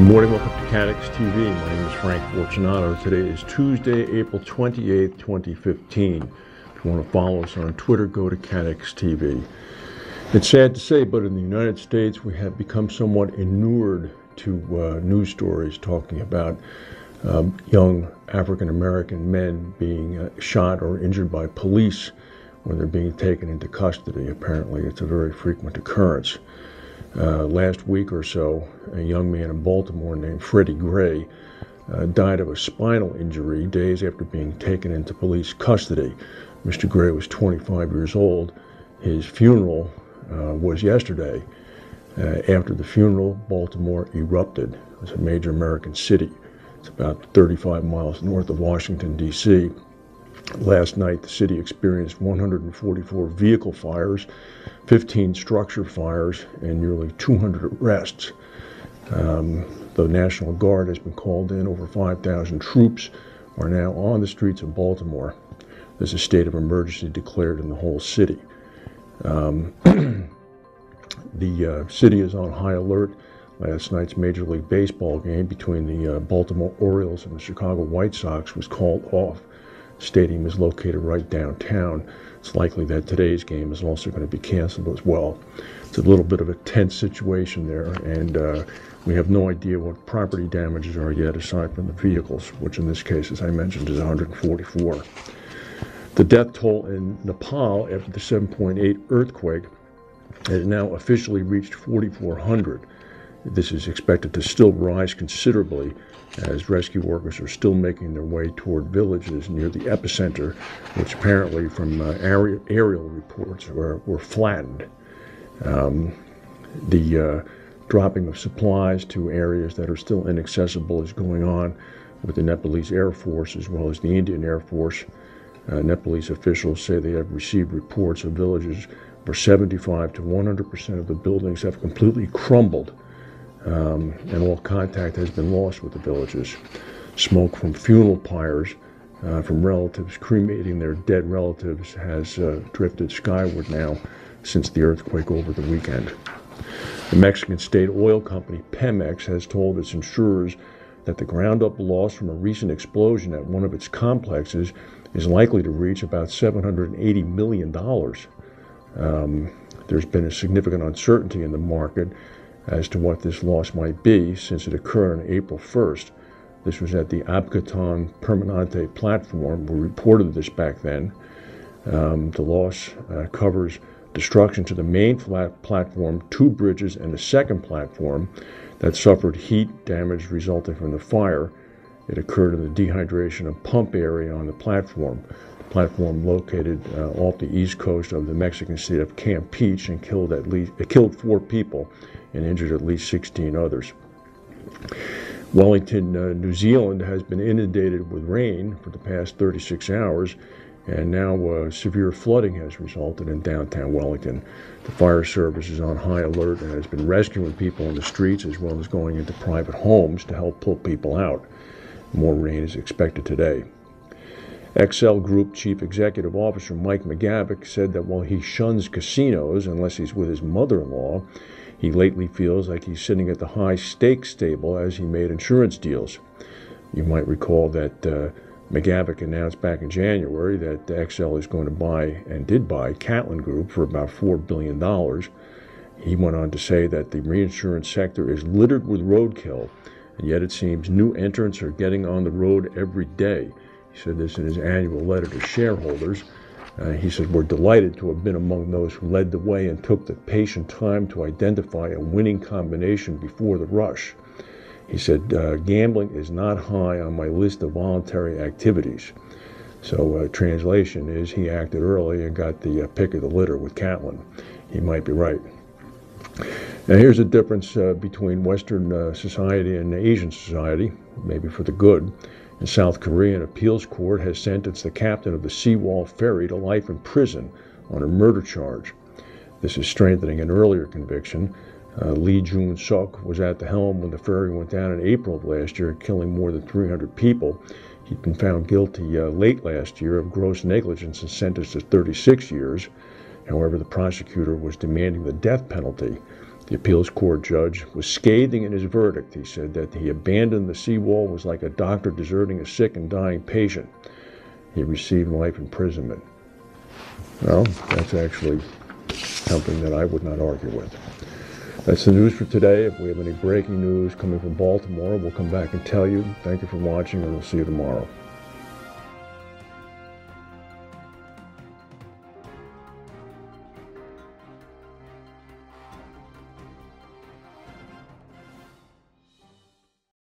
Good morning, welcome to Catex TV. My name is Frank Fortunato. Today is Tuesday, April 28th, 2015. If you want to follow us on Twitter, go to Catex TV. It's sad to say, but in the United States, we have become somewhat inured to news stories talking about young African-American men being shot or injured by police when they're being taken into custody. Apparently, it's a very frequent occurrence. Last week or so, a young man in Baltimore named Freddie Gray died of a spinal injury days after being taken into police custody. Mr. Gray was 25 years old. His funeral was yesterday. After the funeral, Baltimore erupted. It was a major American city. It's about 35 miles north of Washington, D.C. Last night, the city experienced 144 vehicle fires, 15 structure fires, and nearly 200 arrests. The National Guard has been called in. Over 5,000 troops are now on the streets of Baltimore. There's a state of emergency declared in the whole city. The city is on high alert. Last night's Major League Baseball game between the Baltimore Orioles and the Chicago White Sox was called off. The stadium is located right downtown. It's likely that today's game is also going to be canceled as well. It's a little bit of a tense situation there, and we have no idea what property damages are yet aside from the vehicles, which in this case, as I mentioned, is 144. The death toll in Nepal after the 7.8 earthquake has now officially reached 4,400. This is expected to still rise considerably as rescue workers are still making their way toward villages near the epicenter, which apparently from aerial reports were flattened. The dropping of supplies to areas that are still inaccessible is going on with the Nepalese Air Force as well as the Indian Air Force. Nepalese officials say they have received reports of villages where 75 to 100% of the buildings have completely crumbled. And all contact has been lost with the villages. Smoke from funeral pyres from relatives cremating their dead relatives has drifted skyward now since the earthquake over the weekend. The Mexican state oil company Pemex has told its insurers that the ground-up loss from a recent explosion at one of its complexes is likely to reach about $780 million. There's been a significant uncertainty in the market as to what this loss might be since it occurred on April 1st. This was at the A-Permanente platform. We reported this back then. The loss covers destruction to the main platform, two bridges, and a second platform that suffered heat damage resulting from the fire. It occurred in the dehydration of pump area on the platform. The platform located off the east coast of the Mexican state of Campeche and killed 4 people and injured at least 16 others. Wellington, New Zealand has been inundated with rain for the past 36 hours, and now severe flooding has resulted in downtown Wellington. The fire service is on high alert and has been rescuing people in the streets as well as going into private homes to help pull people out. More rain is expected today. XL Group Chief Executive Officer Mike McGavick said that while he shuns casinos unless he's with his mother-in-law, he lately feels like he's sitting at the high-stakes table as he made insurance deals. You might recall that McGavick announced back in January that XL is going to buy, and did buy, Catlin Group for about $4 billion. He went on to say that the reinsurance sector is littered with roadkill, and yet it seems new entrants are getting on the road every day. He said this in his annual letter to shareholders. He said, "We're delighted to have been among those who led the way and took the patient time to identify a winning combination before the rush." He said, "Gambling is not high on my list of voluntary activities." So translation is he acted early and got the pick of the litter with Catlin. He might be right. Now here's a difference between Western society and Asian society, maybe for the good. In South Korea, an appeals court has sentenced the captain of the Sewol ferry to life in prison on a murder charge. This is strengthening an earlier conviction. Joon-seok was at the helm when the ferry went down in April of last year, killing more than 300 people. He'd been found guilty late last year of gross negligence and sentenced to 36 years. However, the prosecutor was demanding the death penalty. The appeals court judge was scathing in his verdict. He said that he abandoned the Sewol was like a doctor deserting a sick and dying patient. He received life imprisonment. Well, that's actually something that I would not argue with. That's the news for today. If we have any breaking news coming from Baltimore, we'll come back and tell you. Thank you for watching, and we'll see you tomorrow.